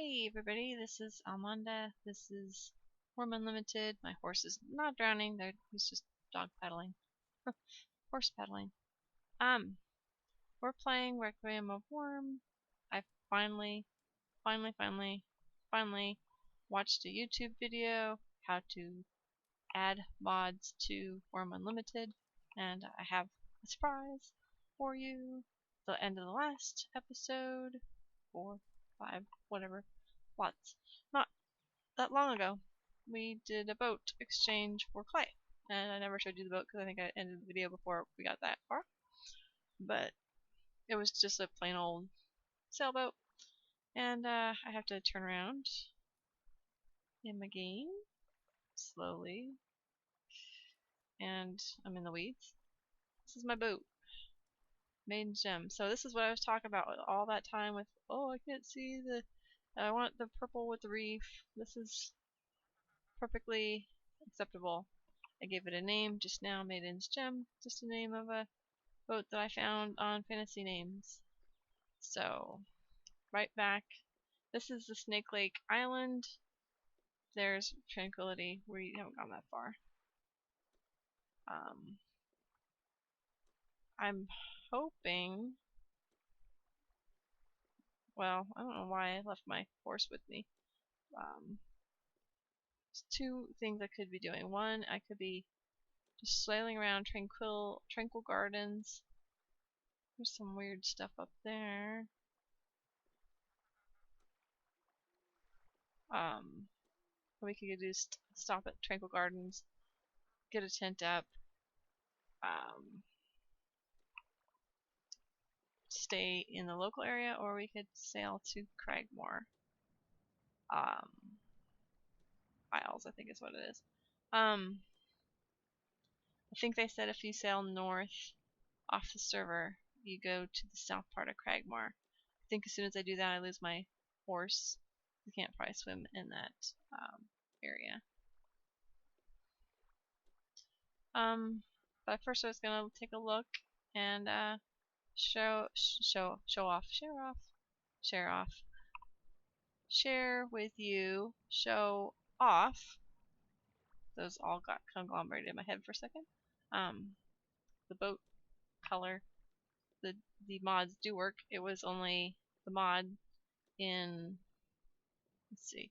Hey everybody, this is Almonda. This is Wurm Unlimited. My horse is not drowning. He's just dog paddling. Horse paddling. We're playing Requiem of Wurm. I finally watched a YouTube video how to add mods to Wurm Unlimited, and I have a surprise for you. The end of the last episode, 4, 5, whatever. Lots. Not that long ago, we did a boat exchange for clay. And I never showed you the boat because I think I ended the video before we got that far. But it was just a plain old sailboat. And I have to turn around in my game slowly. And I'm in the weeds. This is my boat. Made in gem. So this is what I was talking about all that time with, oh, I can't see the... I want the purple with the reef. This is perfectly acceptable. I gave it a name just now, Maiden's Gem, just the name of a boat that I found on Fantasy Names. So, right back. This is the Snake Lake Island. There's Tranquility. We haven't gone that far. I'm hoping... Well, I don't know why I left my horse with me. There's two things I could be doing. One, I could be just sailing around Tranquil Gardens. There's some weird stuff up there. We could do stop at Tranquil Gardens, get a tent up, stay in the local area, or we could sail to Cragmoor Isles, I think is what it is. I think they said if you sail north off the server, you go to the south part of Cragmoor. I think as soon as I do that, I lose my horse. You can't probably swim in that area. But first I was gonna take a look and share with you, show off. Those all got conglomerated in my head for a second. The boat color, the mods do work. It was only the mod in, let's see,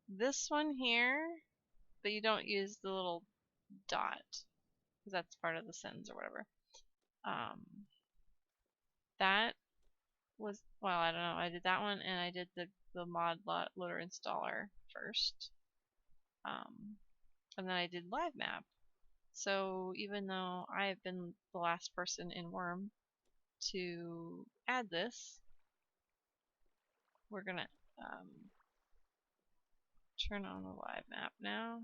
this one here, but you don't use the little dot because that's part of the sentence or whatever. That was, well, I don't know, I did that one and I did the mod loader installer first, and then I did live map. So even though I have been the last person in Wurm to add this, we're gonna turn on the live map now.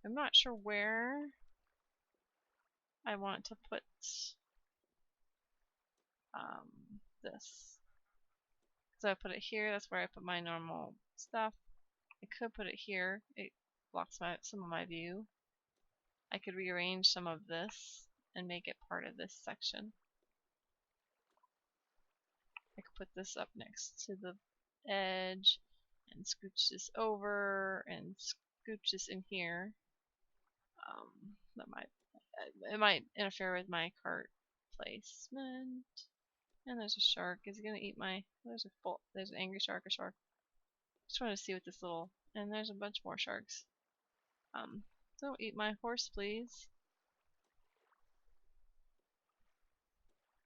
I'm not sure where I want to put this. So I put it here, that's where I put my normal stuff. I could put it here, it blocks some of my view. I could rearrange some of this and make it part of this section. I could put this up next to the edge and scooch this over and scooch this in here. It might interfere with my cart placement. And there's a shark. Is he gonna eat my? There's an angry shark. A shark. Just wanted to see what this little. And there's a bunch more sharks. Don't eat my horse, please.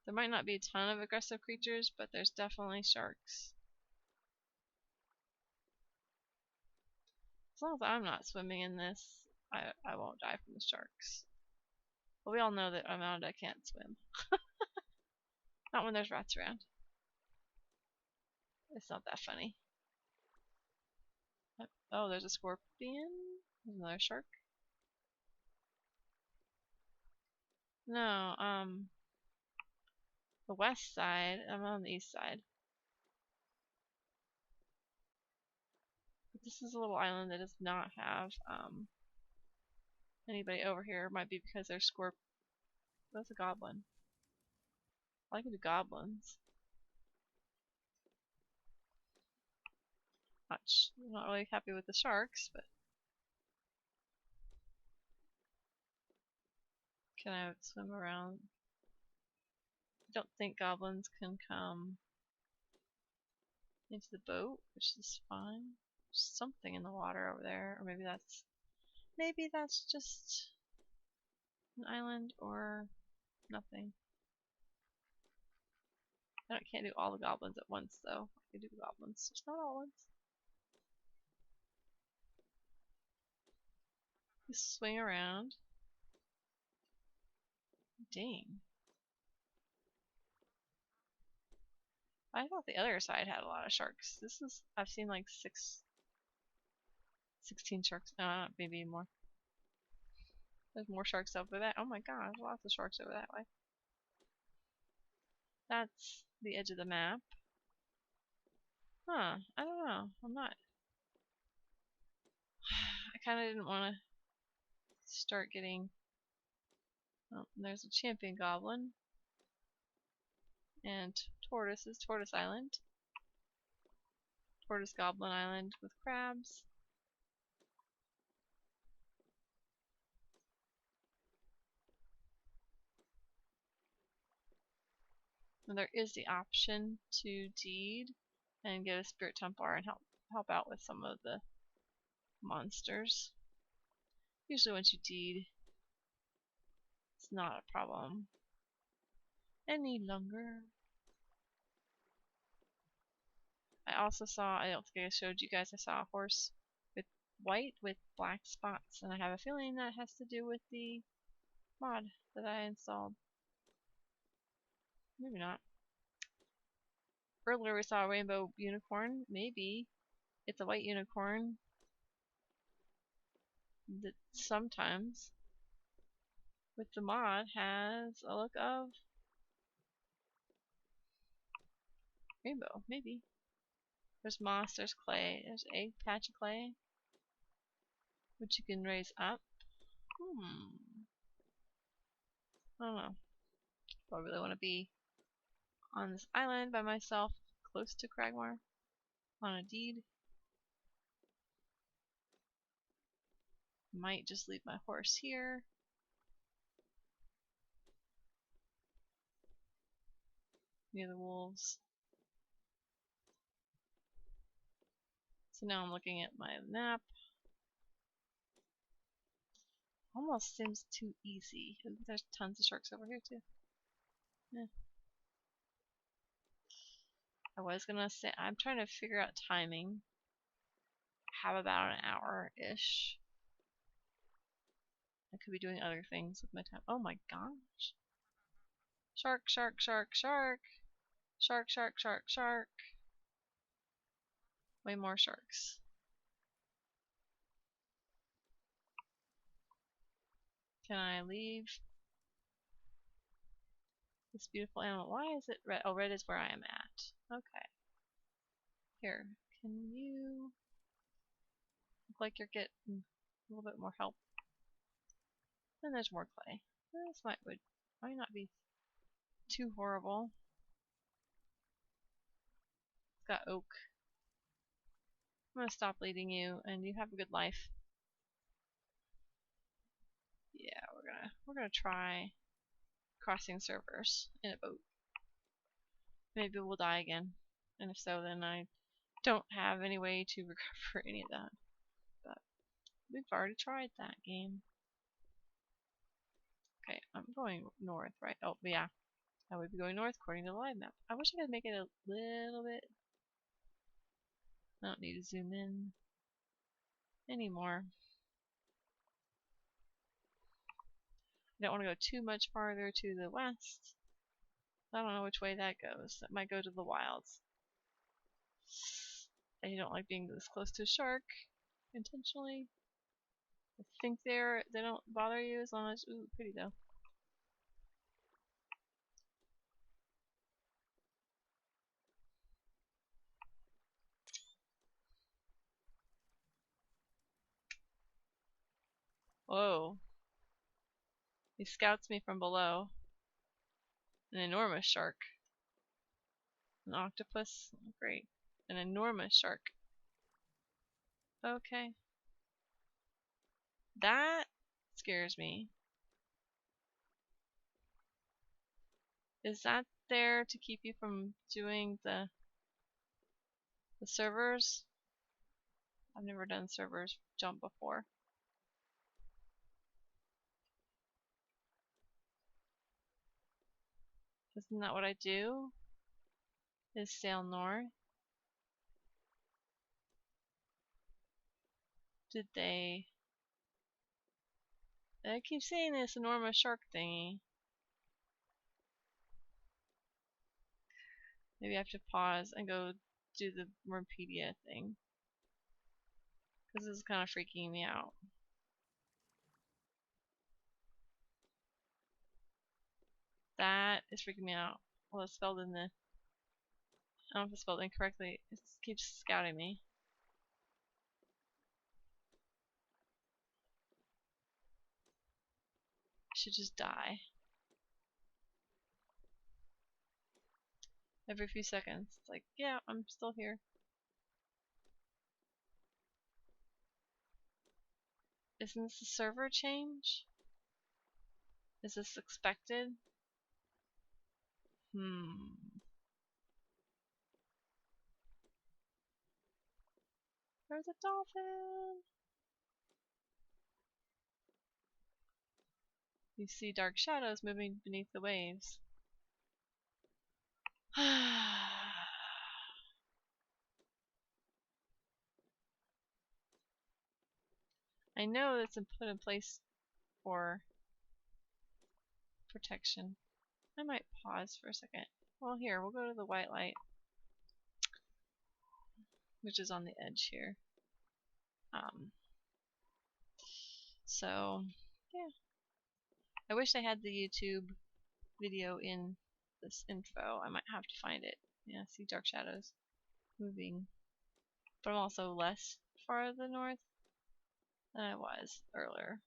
There might not be a ton of aggressive creatures, but there's definitely sharks. As long as I'm not swimming in this, I won't die from the sharks. But we all know that Almonda can't swim. Not when there's rats around. It's not that funny. Oh, there's a scorpion. There's another shark. No, the west side. I'm on the east side. But this is a little island that does not have anybody over here. It might be because there's Oh, that's a goblin. I like to do goblins. not really happy with the sharks, but can I swim around? I don't think goblins can come into the boat, which is fine. There's something in the water over there, or maybe that's just an island or nothing. I can't do all the goblins at once though. I can do the goblins, just not all at once. Just swing around. Dang. I thought the other side had a lot of sharks. I've seen like 16 sharks. Maybe more. There's more sharks over there. Oh my god, there's lots of sharks over that way. That's the edge of the map. Huh, I don't know. I'm not. I kind of didn't want to start getting. Oh, there's a champion goblin. And tortoises. Tortoise Island. Tortoise Goblin Island with crabs. And there is the option to deed and get a Spirit Templar and help out with some of the monsters. Usually once you deed, it's not a problem any longer. I also saw, I don't think I showed you guys, I saw a horse with white with black spots, and I have a feeling that has to do with the mod that I installed. Maybe not. Earlier we saw a rainbow unicorn. Maybe it's a white unicorn that sometimes with the mod has a look of rainbow. Maybe. There's moss, there's clay, there's an egg patch of clay, which you can raise up. I don't know. Do I really want to be on this island by myself, close to Cragmoor, on a deed? Might just leave my horse here. Near the wolves. So now I'm looking at my map. Almost seems too easy. There's tons of sharks over here too. Yeah. I was gonna say, I'm trying to figure out timing. I have about an hour-ish. I could be doing other things with my time. Oh my gosh. Shark, shark, shark, shark. Shark, shark, shark, shark. Way more sharks. Can I leave this beautiful animal? Why is it red? Oh, red is where I am at. Okay. Here, can you look like you're getting a little bit more help? And there's more clay. This might not be too horrible. It's got oak. I'm gonna stop leading you, and you have a good life. Yeah, we're gonna try crossing servers in a boat. Maybe we'll die again, and if so, then I don't have any way to recover any of that. But we've already tried that game. Okay, I'm going north, right? Oh, yeah. I would be going north according to the live map. I wish I could make it a little bit. I don't need to zoom in anymore. I don't want to go too much farther to the west. I don't know which way that goes. That might go to the wilds. And you don't like being this close to a shark intentionally. I think they don't bother you as long as ooh, pretty though. Whoa. He scouts me from below. An enormous shark. An octopus. Oh, great. An enormous shark. Okay. That scares me. Is that there to keep you from doing the servers? I've never done servers jump before. Isn't that what I do? Is sail north? Did they... I keep saying this enormous shark thingy. Maybe I have to pause and go do the Wurmpedia thing. Because this is kind of freaking me out. That is freaking me out. Well, it's spelled in the... I don't know if it's spelled incorrectly. It keeps scouting me. I should just die. Every few seconds. It's like, yeah, I'm still here. Isn't this a server change? Is this expected? There's a dolphin! You see dark shadows moving beneath the waves. I know it's put in place for protection. I might pause for a second. Well, here, we'll go to the white light, which is on the edge here. So, yeah. I wish I had the YouTube video in this info. I might have to find it. Yeah, see dark shadows moving. But I'm also less farther north than I was earlier.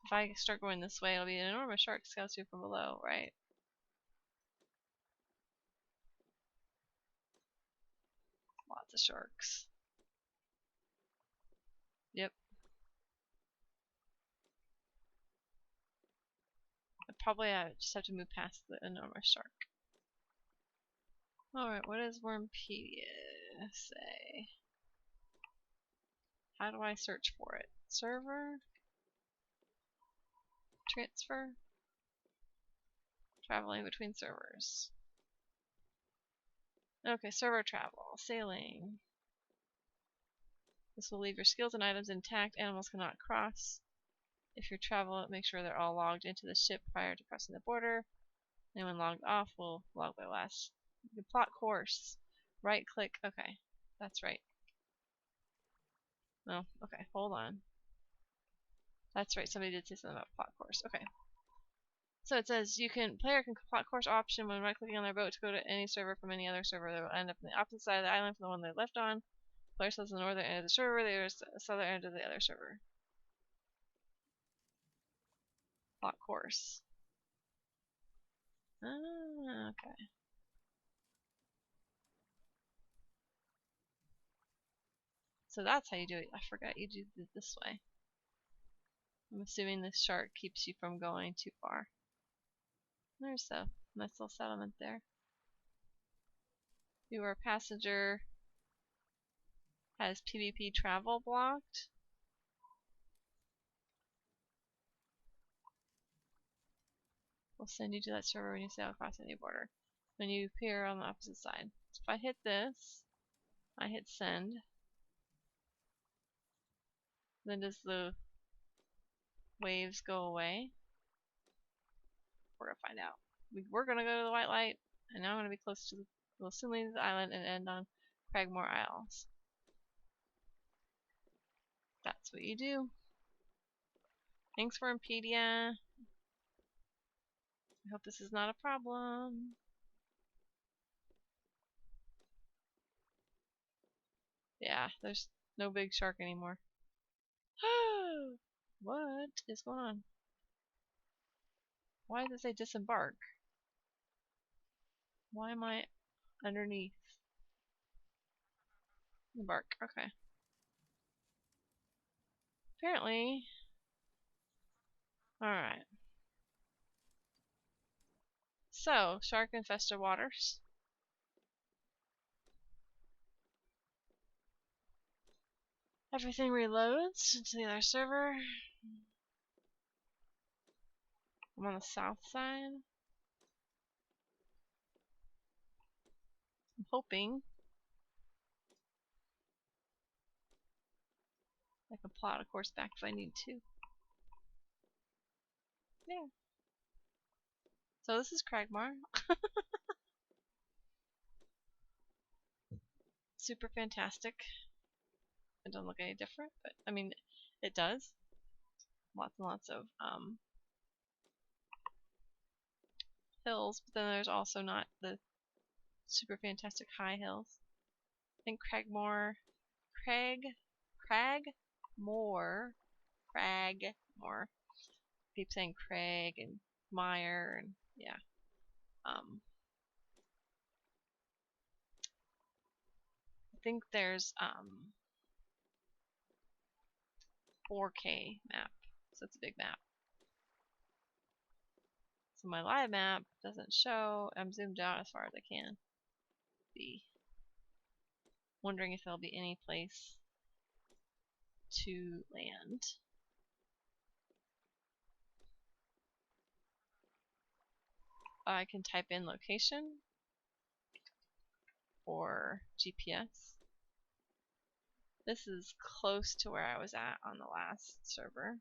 If I start going this way, it'll be an enormous shark scouts you from below, right? Lots of sharks. Yep. I just have to move past the enormous shark. Alright, what does Wurmpedia say? How do I search for it? Server? Transfer? Traveling between servers. Okay, server travel. Sailing. This will leave your skills and items intact. Animals cannot cross. If you travel, make sure they're all logged into the ship prior to crossing the border. Anyone logged off will log their last. You can plot course. Right click. Okay, that's right. Oh, okay, hold on. That's right, somebody did say something about plot course. Okay. So it says player can plot course option when right clicking on their boat to go to any server from any other server. They will end up on the opposite side of the island from the one they left on. Player selects the northern end of the server, the other southern end of the other server. Plot course. Ah, okay. So that's how you do it. I forgot you do it this way. I'm assuming this shark keeps you from going too far. There's a nice little settlement there. You are a passenger. Has PvP travel blocked? We'll send you to that server when you sail across any border. When you appear on the opposite side. So if I hit this, I hit send. Then does the waves go away? We're gonna find out. We're gonna go to the white light, and now I'm gonna be close to the, we'll soon leave the island and end on Cragmoor Isles. That's what you do. Thanks, Wurmpedia. I hope this is not a problem. Yeah, there's no big shark anymore. What is going on? Why does it say disembark? Why am I underneath? Embark, okay. Apparently. Alright. So, shark infested waters. Everything reloads into the other server. I'm on the south side. I'm hoping I can plot a course back if I need to. Yeah. So this is Cragmoor. Super fantastic. It doesn't look any different, but I mean, it does. Lots and lots of hills, but then there's also not the super fantastic high hills. I think Cragmoor, Cragmoor. Keep saying Craig and Meyer and yeah. I think there's 4K map, so it's a big map. So my live map doesn't show. I'm zoomed out as far as I can be. Wondering if there'll be any place to land. I can type in location or GPS. This is close to where I was at on the last server.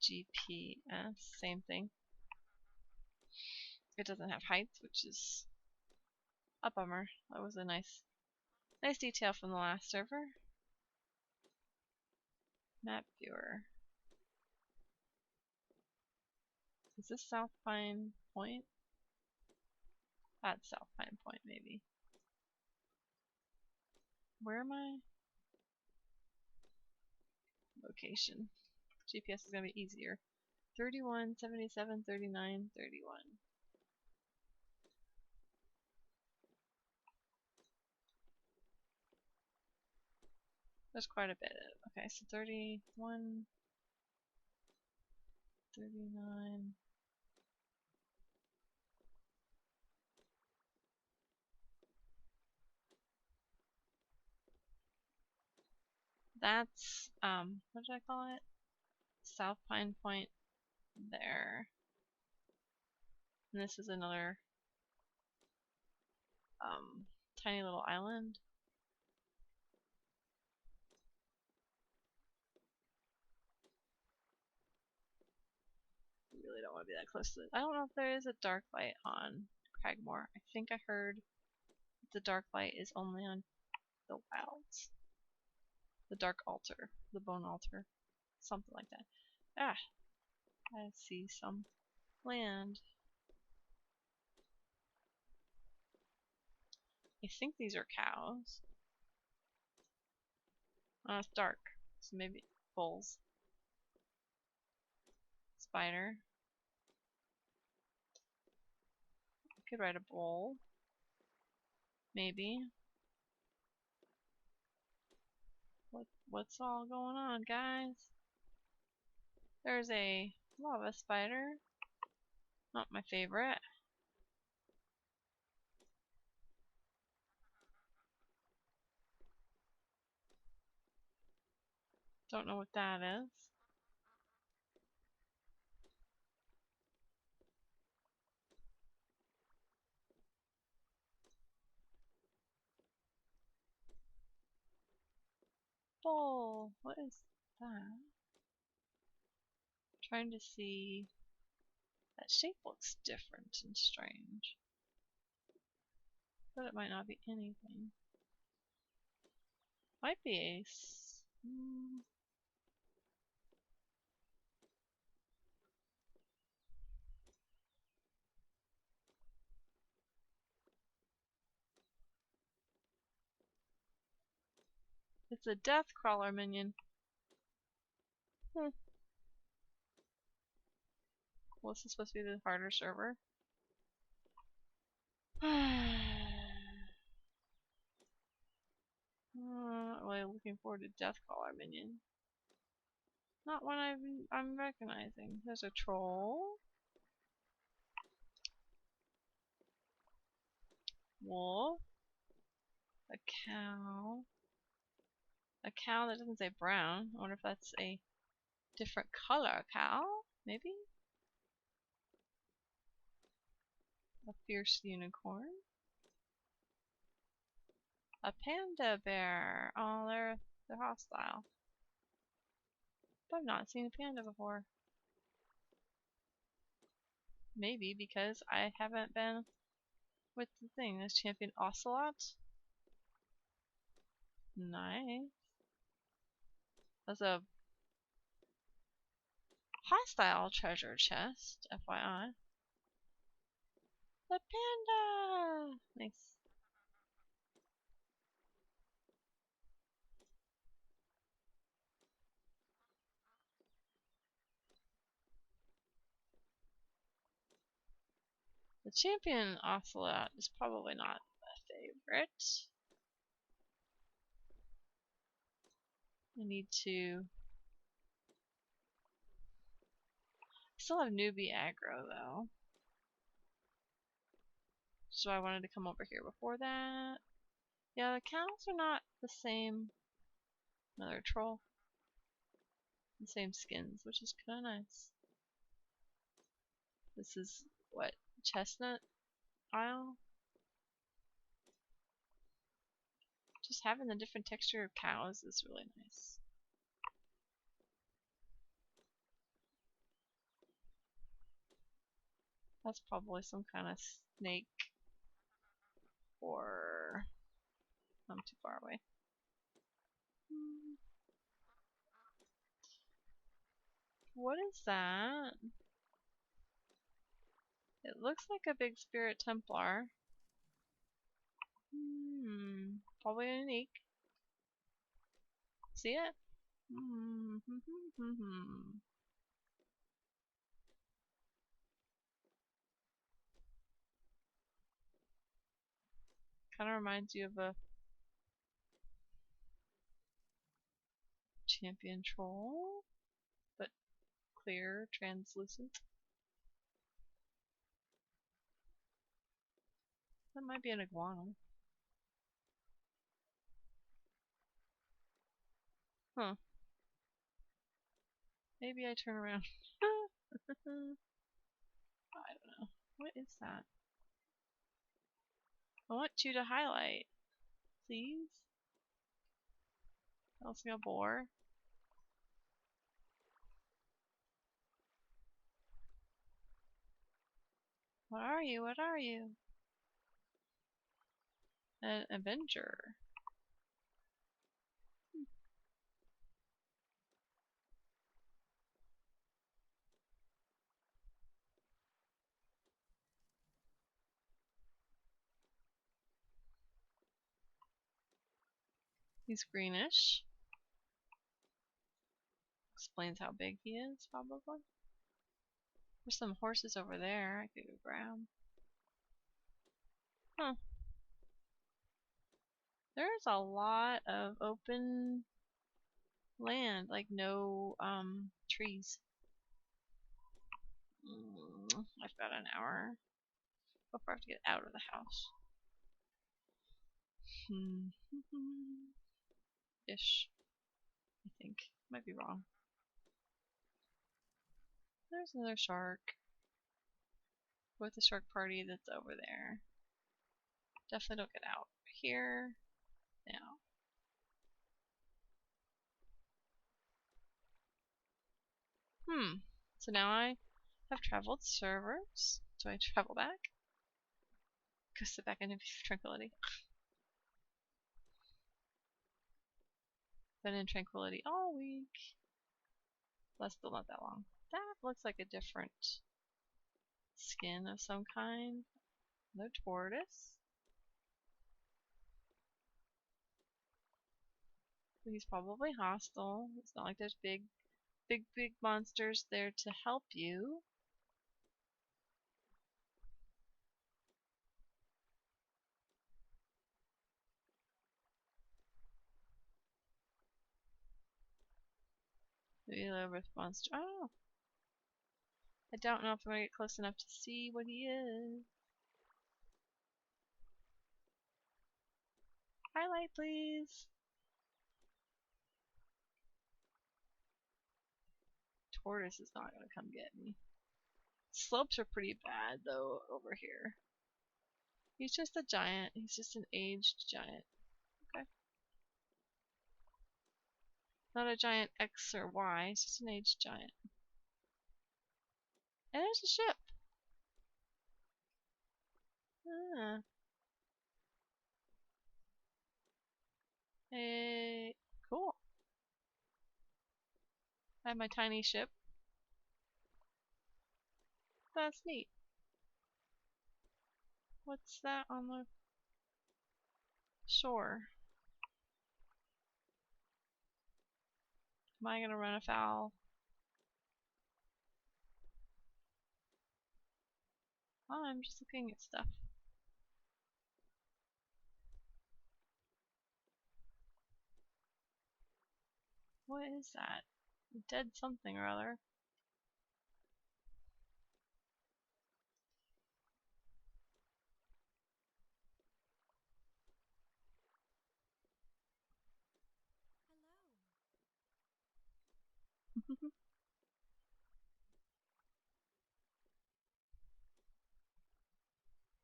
GPS, same thing. It doesn't have heights, which is a bummer. That was a nice detail from the last server. Map viewer. Is this South Pine Point? That's South Pine Point, maybe. Where am I? Location. GPS is going to be easier. 31, 77, 39, 31. There's quite a bit. Okay, so 31, 39. That's, what did I call it? South Pine Point there. And this is another, tiny little island. Really don't want to be that close to it. I don't know if there is a dark light on Cragmoor. I think I heard the dark light is only on the wilds. The dark altar. The bone altar. Something like that. Ah! I see some land. I think these are cows. Oh, it's dark. So maybe bulls. Spider. I could ride a bull. Maybe. What's all going on, guys? There's a lava spider. Not my favorite. Don't know what that is. Bull. What is that? Trying to see. That shape looks different and strange. But it might not be anything. Might be a. It's a death crawler minion. Well, this is supposed to be the harder server. Really looking forward to death crawler minion. Not one I'm recognizing. There's a troll. Wolf. A cow. A cow that doesn't say brown. I wonder if that's a different color cow, maybe? A fierce unicorn. A panda bear. Oh, they're hostile. But I've not seen a panda before. Maybe because I haven't been with the thing. This champion ocelot. Nice. That's a hostile treasure chest, FYI. The panda! Nice. The champion ocelot is probably not a favorite. I need to... Still have newbie aggro though. So I wanted to come over here before that. Yeah, the cows are not the same. Another troll. The same skins, which is kinda nice. This is what? Chestnut Isle? Just having the different texture of cows is really nice. That's probably some kind of snake. Or I'm too far away. What is that? It looks like a big spirit templar. Probably unique. See it? Kind of reminds you of a champion troll, but clear, translucent. That might be an iguana. Huh. Maybe I turn around. I don't know. What is that? I want you to highlight, please. Else me a boar. What are you? What are you? An Avenger. He's greenish. Explains how big he is, probably. There's some horses over there. I could go grab. Huh. There's a lot of open land, like no trees. I've got an hour before I have to get out of the house. Ish. I think. Might be wrong. There's another shark. With the shark party that's over there. Definitely don't get out here. Now. So now I have traveled servers. Do I travel back? Go sit back in Tranquility. Been in Tranquility all week. That's still not that long. That looks like a different skin of some kind. No tortoise. So he's probably hostile. It's not like there's big monsters there to help you. Maybe a with monster. Oh, I don't know if I'm gonna get close enough to see what he is. Highlight, please. Tortoise is not gonna come get me. Slopes are pretty bad though over here. He's just a giant. He's just an aged giant. Okay. Not a giant X or Y. He's just an aged giant. And there's a ship. Ah. Hey. Cool. I have my tiny ship. That's neat. What's that on the shore? Am I gonna run afoul? Oh, I'm just looking at stuff. What is that? Dead something or other.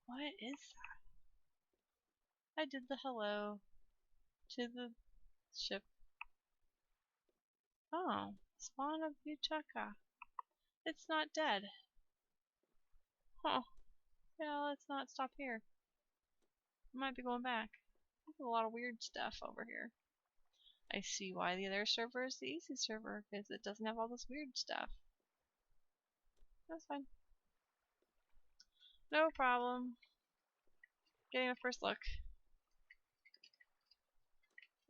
What is that? I did the hello to the ship. Oh, spawn of Buchaka. It's not dead. Huh. Yeah, let's not stop here. I might be going back. There's a lot of weird stuff over here. I see why the other server is the easy server, because it doesn't have all this weird stuff. That's fine. No problem. Getting a first look.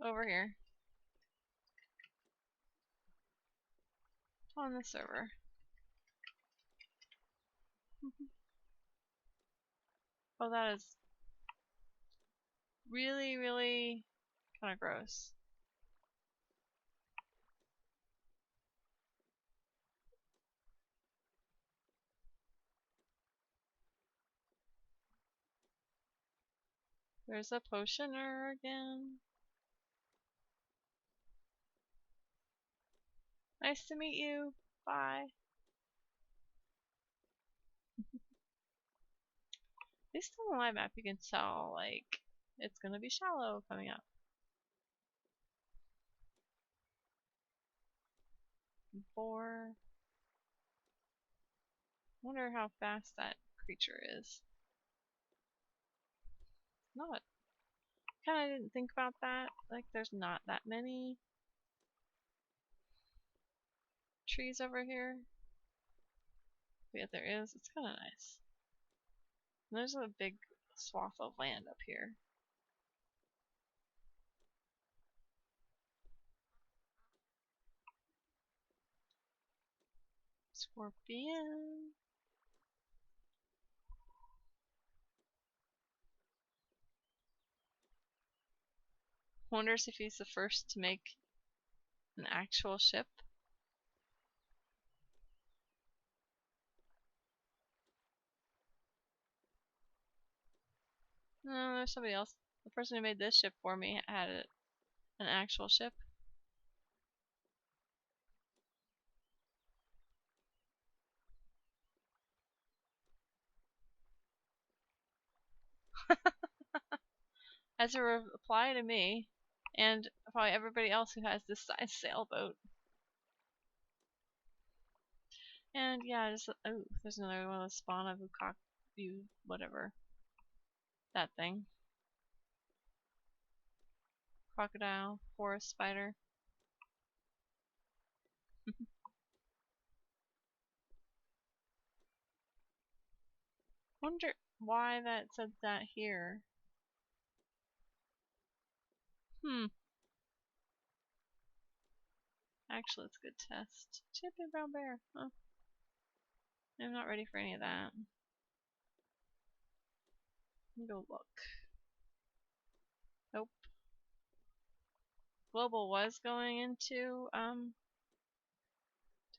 Over here. On the server. Oh, that is really, really kind of gross. There's a potioner again. Nice to meet you. Bye. At least on the live map you can tell, like, it's gonna be shallow coming up. Boar. Wonder how fast that creature is. Not. Kinda didn't think about that. Like, there's not that many trees over here. But yet there is. It's kinda nice. And there's a big swath of land up here. Scorpion. Wonders if he's the first to make an actual ship. No, there's somebody else. The person who made this ship for me had an actual ship. As a reply to me, and probably everybody else who has this size sailboat. And yeah, just oh, there's another one of the spawn of view, whatever. That thing. Crocodile, forest spider. Wonder why that said that here. Actually, it's a good test. Chippy brown bear. Huh. I'm not ready for any of that. Let me go look. Nope. Global was going into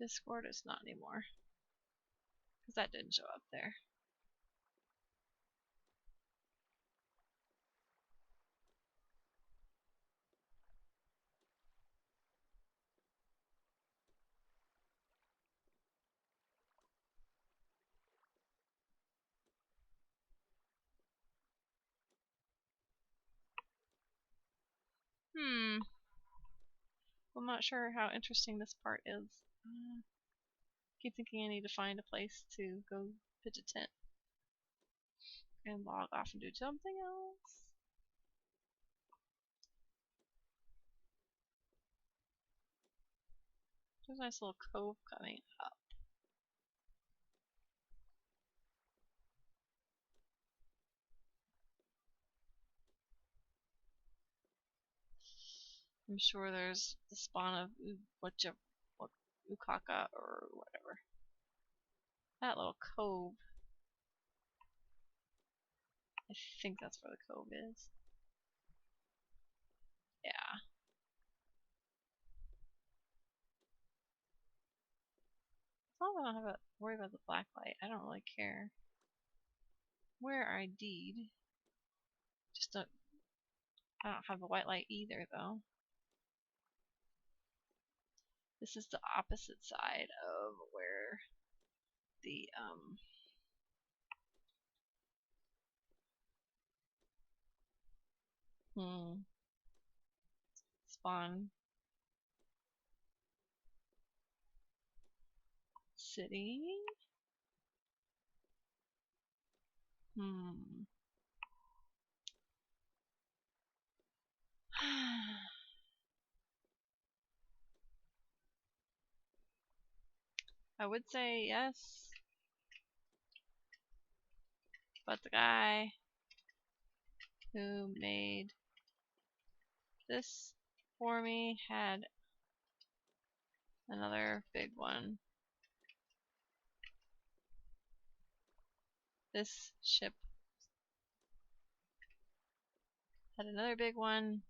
Discord is not anymore. Because that didn't show up there. I'm not sure how interesting this part is. Keep thinking I need to find a place to go pitch a tent and log off and do something else. There's a nice little cove coming up. I'm sure there's the spawn of Ukaka or whatever. That little cove. I think that's where the cove is. Yeah. As long as I don't have to worry about the black light, I don't really care. Where ID'd. Just don't. I don't have the white light either, though. This is the opposite side of where the spawn city. I would say yes, but the guy who made this for me had another big one. This ship had another big one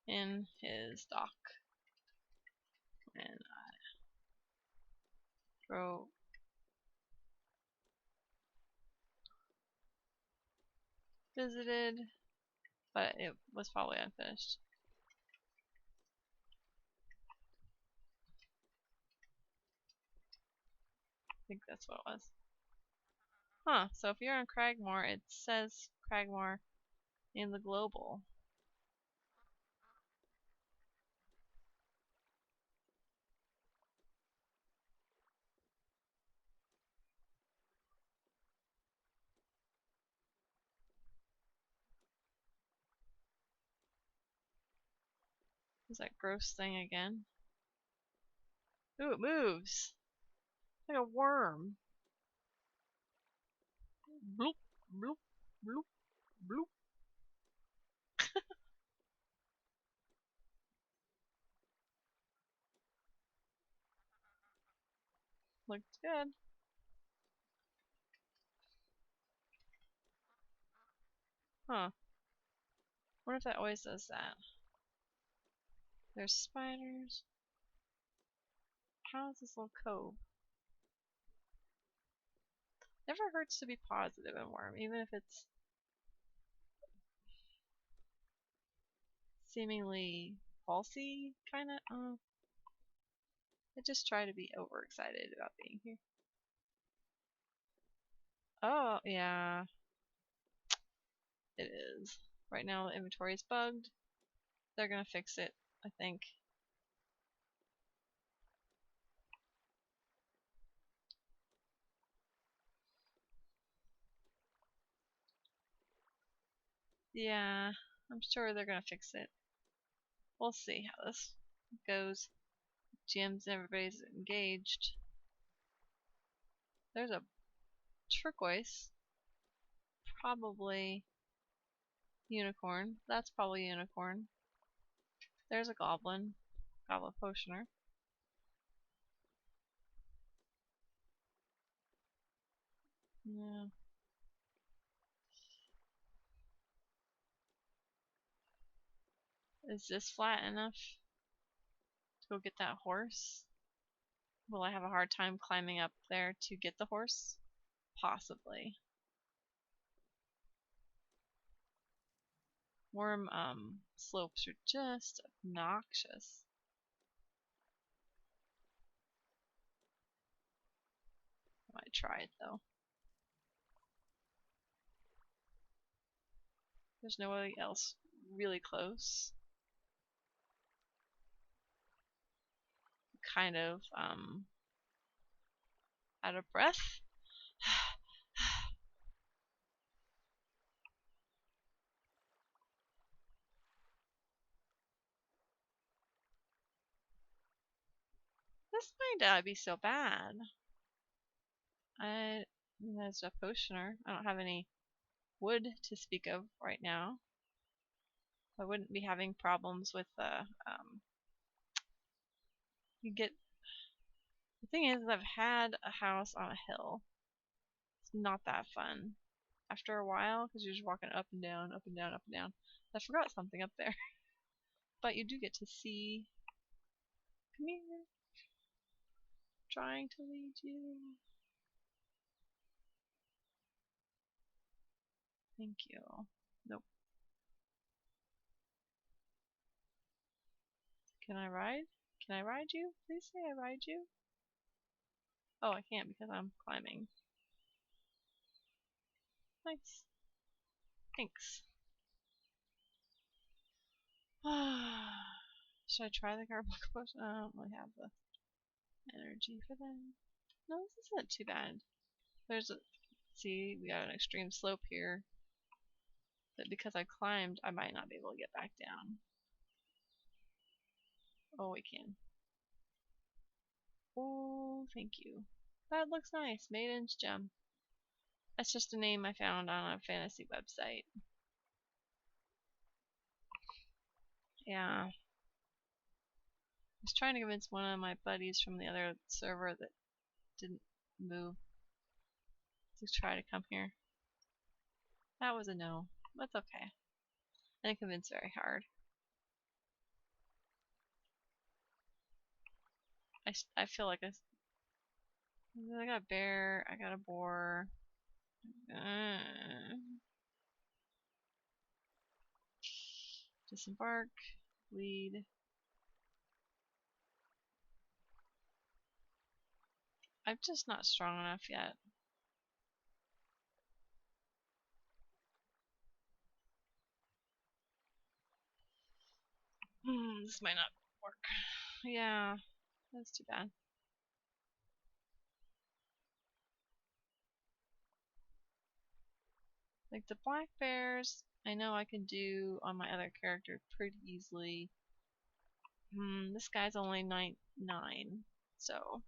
in his dock, and I visited, but it was probably unfinished. I think that's what it was. Huh, so if you're on Cragmoor, it says Cragmoor in the global. Is that gross thing again? Ooh, it moves! Like a worm. Bloop, bloop, bloop, bloop. Looks good. Huh. What if that always does that? There's spiders. How is this little cove? Never hurts to be positive in Wurm, even if it's seemingly falsy, kinda. I just try to be overexcited about being here. Oh, yeah. It is. Right now the inventory is bugged. They're gonna fix it, I think. Yeah, I'm sure they're gonna fix it. We'll see how this goes. GMs and everybody's engaged. There's a turquoise. Probably unicorn. That's probably unicorn. There's a goblin. Goblin potioner. Yeah. Is this flat enough to go get that horse? Will I have a hard time climbing up there to get the horse? Possibly. Wurm slopes are just obnoxious. I might try it though. There's nobody else really close. Kind of out of breath. This might not be so bad. There's a potioner. I don't have any wood to speak of right now. I wouldn't be having problems with you get. The thing is, I've had a house on a hill. It's not that fun. After a while, because you're just walking up and down, up and down, up and down. I forgot something up there. But you do get to see. Come here. Trying to lead you. Thank you. Nope. Can I ride? Can I ride you? Please say I ride you. Oh, I can't because I'm climbing. Nice. Thanks. Should I try the carbon potion? I don't really have the energy for that. No, this isn't too bad. There's a. See, we got an extreme slope here. But because I climbed, I might not be able to get back down. Oh, we can. Oh, thank you. That looks nice. Maiden's Gem. That's just a name I found on a fantasy website. Yeah. I was trying to convince one of my buddies from the other server that didn't move to try to come here. That was a no. That's okay. I didn't convince very hard. I feel like I got a bear, I got a boar. Disembark, lead. I'm just not strong enough yet. This might not work. Yeah, that's too bad. Like the black bears, I know I can do on my other character pretty easily. This guy's only 9, so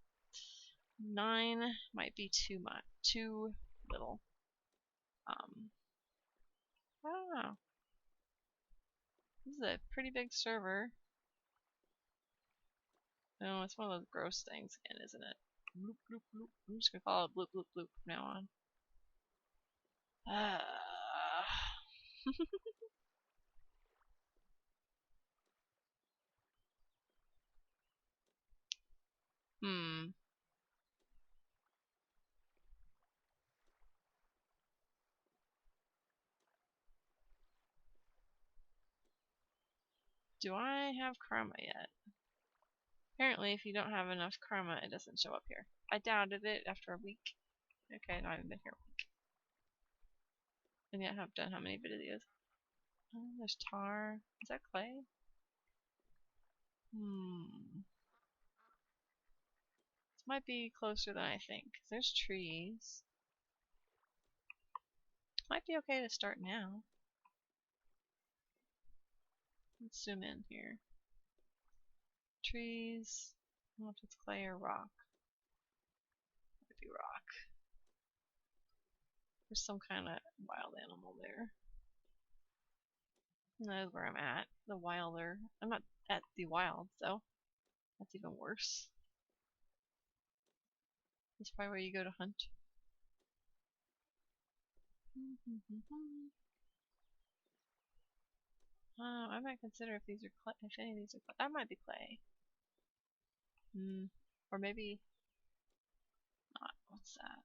9 might be too much, too little. I don't know. This is a pretty big server. No, it's one of those gross things again, isn't it? Bloop, bloop, bloop. I'm just gonna call it bloop, bloop, bloop from now on. Hmm. Do I have karma yet? Apparently, if you don't have enough karma, it doesn't show up here. I doubted it after a week. Okay, now I've been here a week. And yet I've done how many videos? Oh, there's tar. Is that clay? This might be closer than I think. There's trees. Might be okay to start now. Let's zoom in here. Trees. I don't know if it's clay or rock. Might be rock. There's some kind of wild animal there. And that's where I'm at. The wilder. I'm not at the wild, so that's even worse. That's probably where you go to hunt. I might consider if these are clay. If any of these are clay. That might be clay. Or maybe What's that?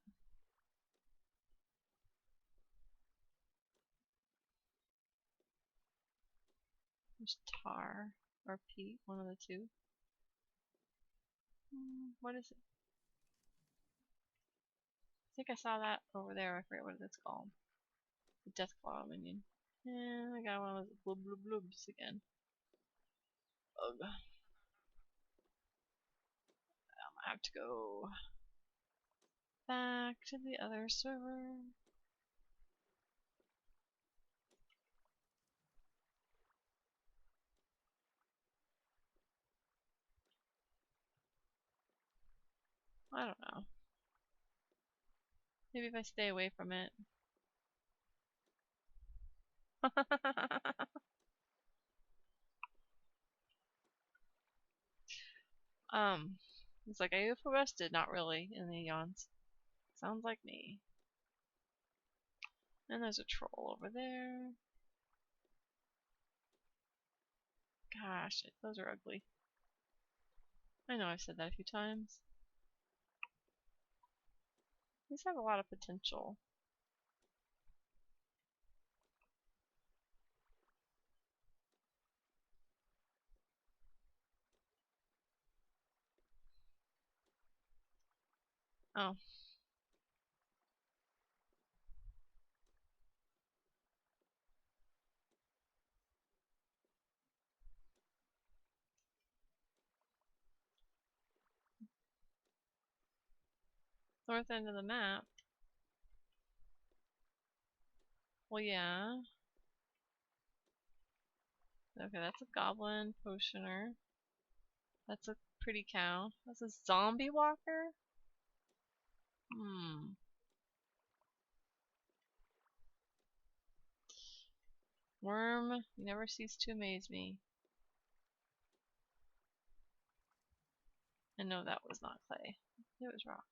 There's tar or peat, one of the two. What is it? I think I saw that over there. I forget what it's called. The Deathclaw minion. Yeah, I got one of those blub blub blubs again. Ugh. I have to go back to the other server. I don't know. Maybe if I stay away from it. It's like I UFO rested, not really, in the yawns. Sounds like me. And there's a troll over there. Gosh, those are ugly. I know I've said that a few times. These have a lot of potential. Oh. North end of the map. Well, yeah. Okay, that's a goblin potioner. That's a pretty cow. That's a zombie walker? Worm, you never cease to amaze me. And no, that was not clay. It was rock.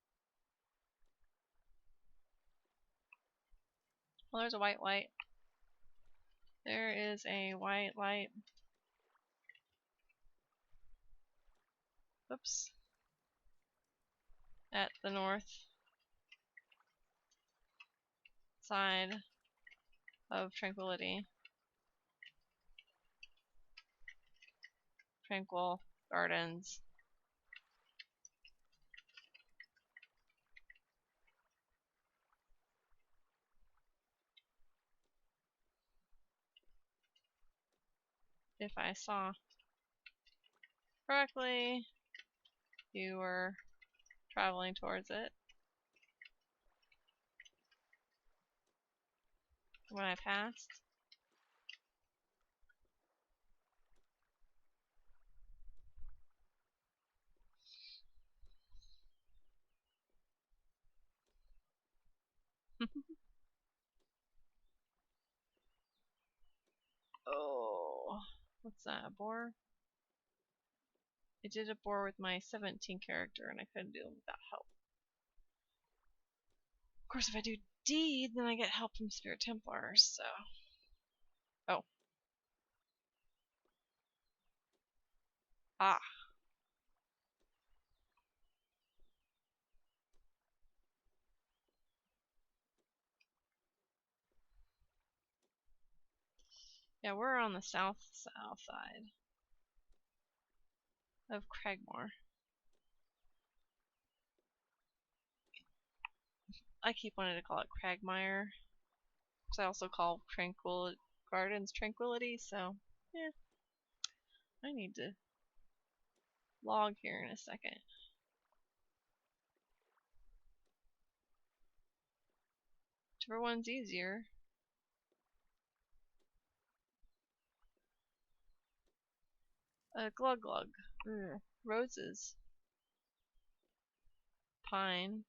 Well, there's a white light. There is a white light. Oops. At the north side of Tranquility. Tranquil Gardens. If I saw correctly, you were traveling towards it. When I passed. Oh, what's that, a boar? I did a boar with my 17 character and I couldn't do it without help. Of course, if I do deed, then I get help from Spirit Templars, so. Oh. Ah. Yeah, we're on the south side of Cragmoor. I keep wanting to call it Cragmire, because I also call Tranquil Gardens Tranquility, so yeah. I need to log here in a second. Whichever one's easier. Glug glug. Roses. Pine.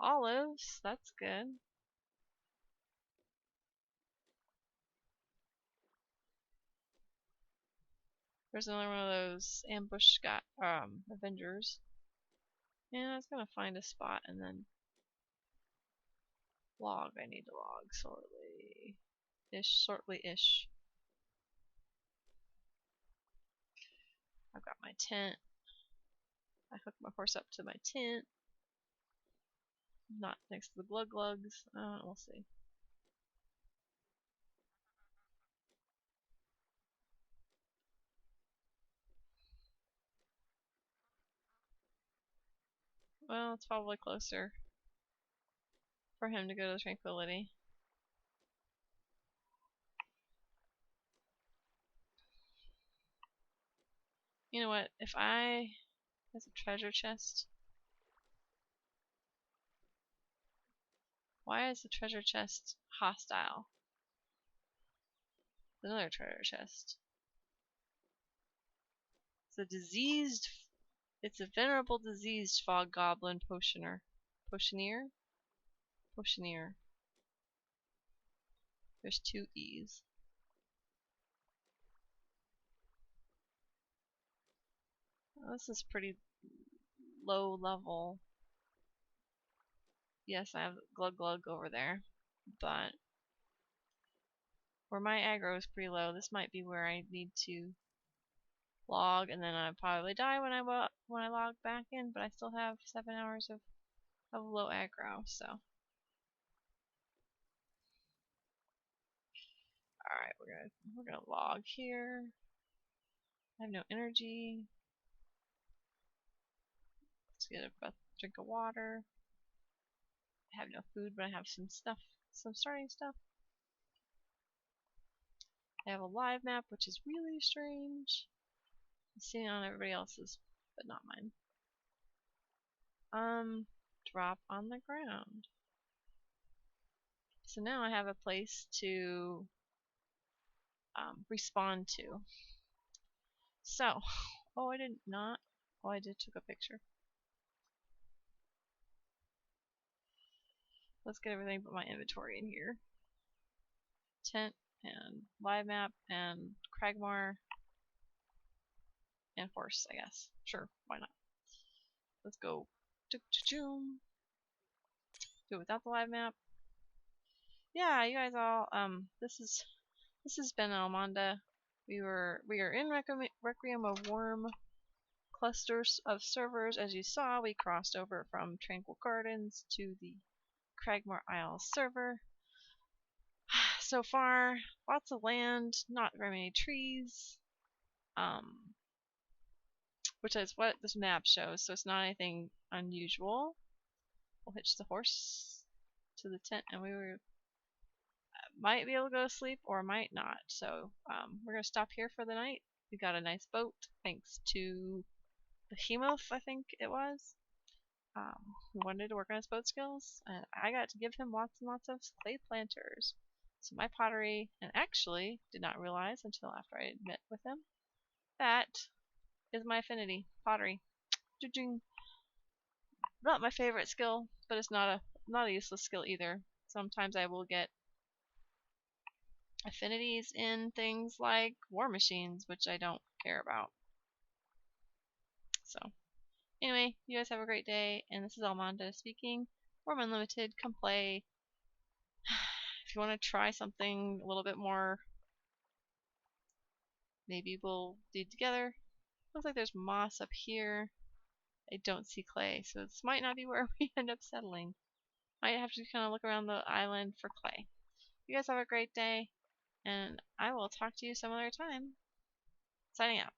Olives. That's good. There's another one of those ambush Avengers. Yeah, I was gonna find a spot and then log. I need to log shortly-ish. I've got my tent. I hooked my horse up to my tent. Not next to the glug glugs. We'll see. Well, it's probably closer for him to go to Tranquility. You know what? If I... There's a treasure chest. Why is the treasure chest hostile? Another treasure chest. It's a diseased... It's a venerable diseased fog goblin potioner. Potioneer? Potioneer. There's 2 E's. Oh, this is pretty low level. Yes, I have glug glug over there, but where my aggro is pretty low, this might be where I need to log, and then I'd probably die when I log back in. But I still have 7 hours of low aggro, so. All right, we're gonna log here. I have no energy. Let's get a drink of water. I have no food, but I have some stuff, some starting stuff. I have a live map, which is really strange. I'm seeing it on everybody else's, but not mine. Drop on the ground. So now I have a place to respawn to. So, oh, I did not. Oh, I did took a picture. Let's get everything but my inventory in here. Tent and live map and Cragmoor and horse, I guess. Sure, why not? Let's go. Do it without the live map. Yeah, you guys all. This has been Almonda. We are in Requiem of Wurm clusters of servers. As you saw, we crossed over from Tranquil Gardens to the Cragmoor Isles server. So far, lots of land, not very many trees, which is what this map shows, so it's not anything unusual. We'll hitch the horse to the tent, and we might be able to go to sleep or might not. So we're going to stop here for the night. We got a nice boat, thanks to Behemoth, I think it was. Who wanted to work on his boat skills, and I got to give him lots and lots of clay planters. So my pottery, and actually did not realize until after I met with him, that is my affinity, pottery. Not my favorite skill, but it's not a useless skill either. Sometimes I will get affinities in things like war machines, which I don't care about. So anyway, you guys have a great day, and this is Almonda speaking. Wurm Unlimited, come play. If you want to try something a little bit more, maybe we'll do together. Looks like there's moss up here. I don't see clay, so this might not be where we end up settling. Might have to kind of look around the island for clay. You guys have a great day, and I will talk to you some other time. Signing out.